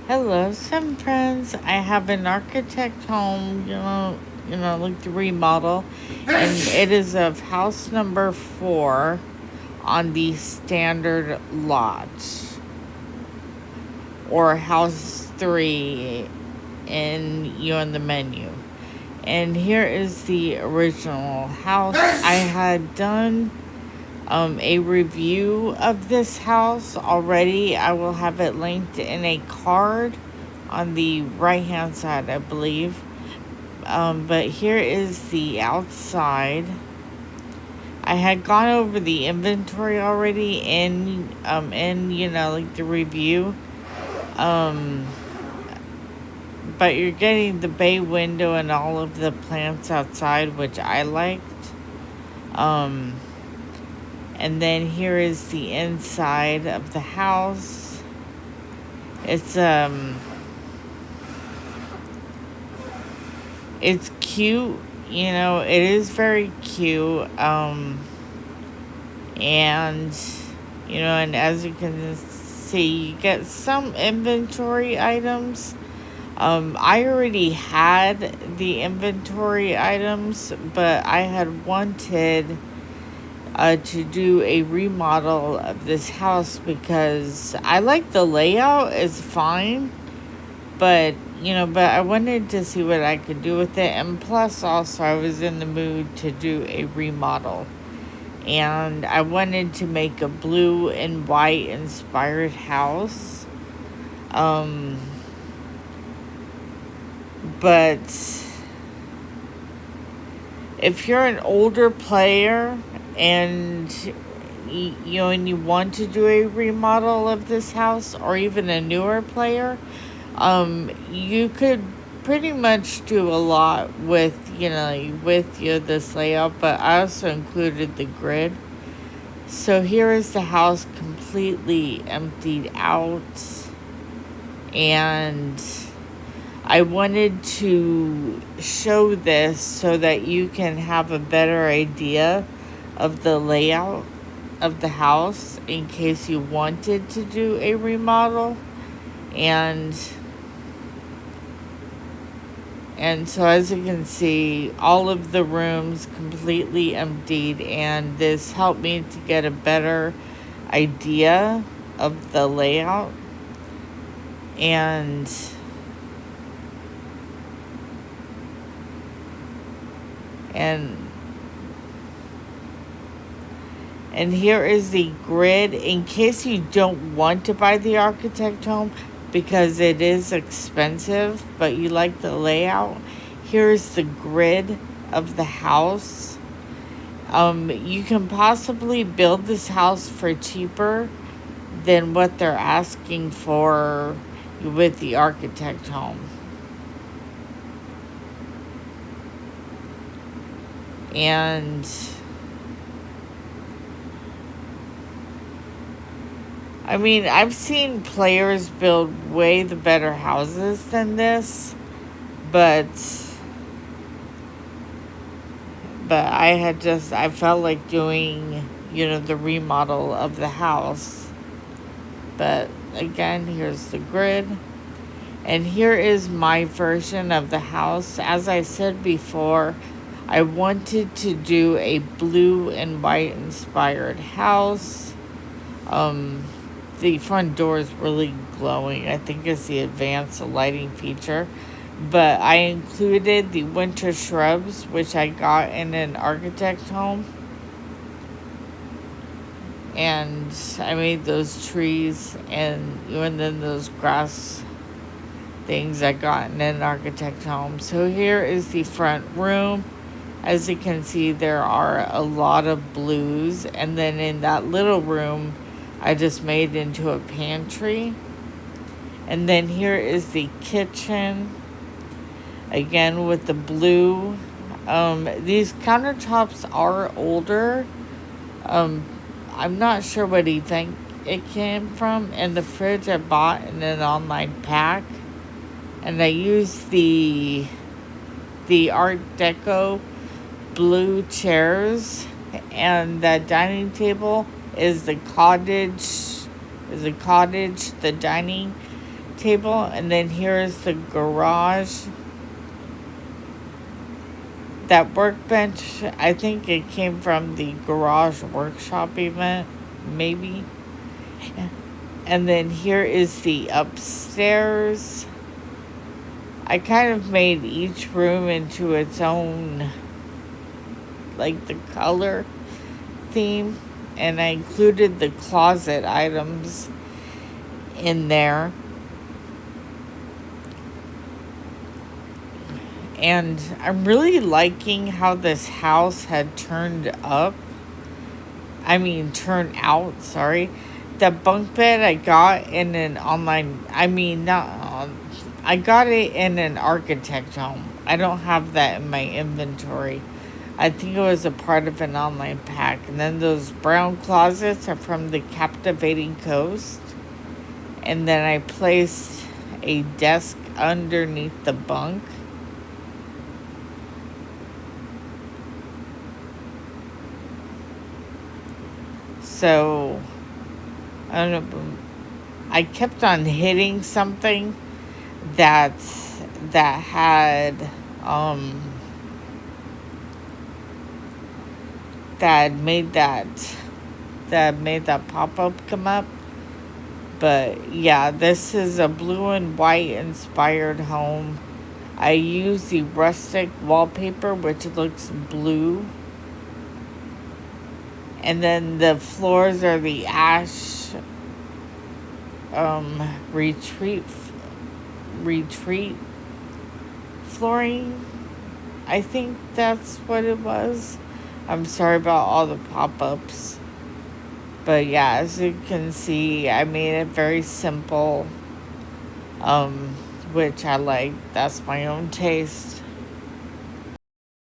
Hello, some friends. I have an architect home, like the remodel, and it is of house number 4 on the standard lot, or house 3 in the menu. And here is the original house. I had done a review of this house already. I will have it linked in a card on the right hand side, I believe. But here is the outside. I had gone over the inventory already in like the review. Um, but you're getting the bay window and all of the plants outside, which I liked. Um, and then here is the inside of the house. It's cute, it is very cute. And and as you can see, you get some inventory items. I already had the inventory items, but I had wanted to do a remodel of this house because I like the layout, is fine, but but I wanted to see what I could do with it, and plus also I was in the mood to do a remodel, and I wanted to make a blue and white inspired house. Um, but if you're an older player and and you want to do a remodel of this house, or even a newer player, you could pretty much do a lot with this layout. But I also included the grid. So here is the house completely emptied out, and I wanted to show this so that you can have a better idea of the layout of the house in case you wanted to do a remodel. And so as you can see, all of the rooms completely emptied, and this helped me to get a better idea of the layout. And and and here is the grid in case you don't want to buy the architect home because it is expensive, but you like the layout. Here's the grid of the house. You can possibly build this house for cheaper than what they're asking for with the architect home. And I mean, I've seen players build way the better houses than this, but I felt like doing, the remodel of the house. But again, here's the grid. And here is my version of the house. As I said before, I wanted to do a blue and white inspired house. The front door is really glowing. I think it's the advanced lighting feature. But I included the winter shrubs, which I got in an architect home. And I made those trees and then those grass things I got in an architect home. So here is the front room. As you can see, there are a lot of blues. And then in that little room, I just made into a pantry. And then here is the kitchen. Again, with the blue. These countertops are older. I'm not sure what he think it came from. And the fridge I bought in an online pack. And I used the Art Deco blue chairs, and that dining table is the cottage. The dining table. And then here's the garage. That workbench, I think it came from the garage workshop event, maybe. And then here is the upstairs. I kind of made each room into its own, like, the color theme. And I included the closet items in there. And I'm really liking how this house had turned out, sorry. The bunk bed I got in an online, I got it in an architect home. I don't have that in my inventory. I think it was a part of an online pack. And then those brown closets are from the Captivating Coast. And then I placed a desk underneath the bunk. So, I don't know. I kept on hitting something that had that made that pop up come up. But yeah, this is a blue and white inspired home. I use the rustic wallpaper, which looks blue. And then the floors are the ash retreat flooring. I think that's what it was. I'm sorry about all the pop-ups. But yeah, as you can see, I made it very simple. Which I like. That's my own taste.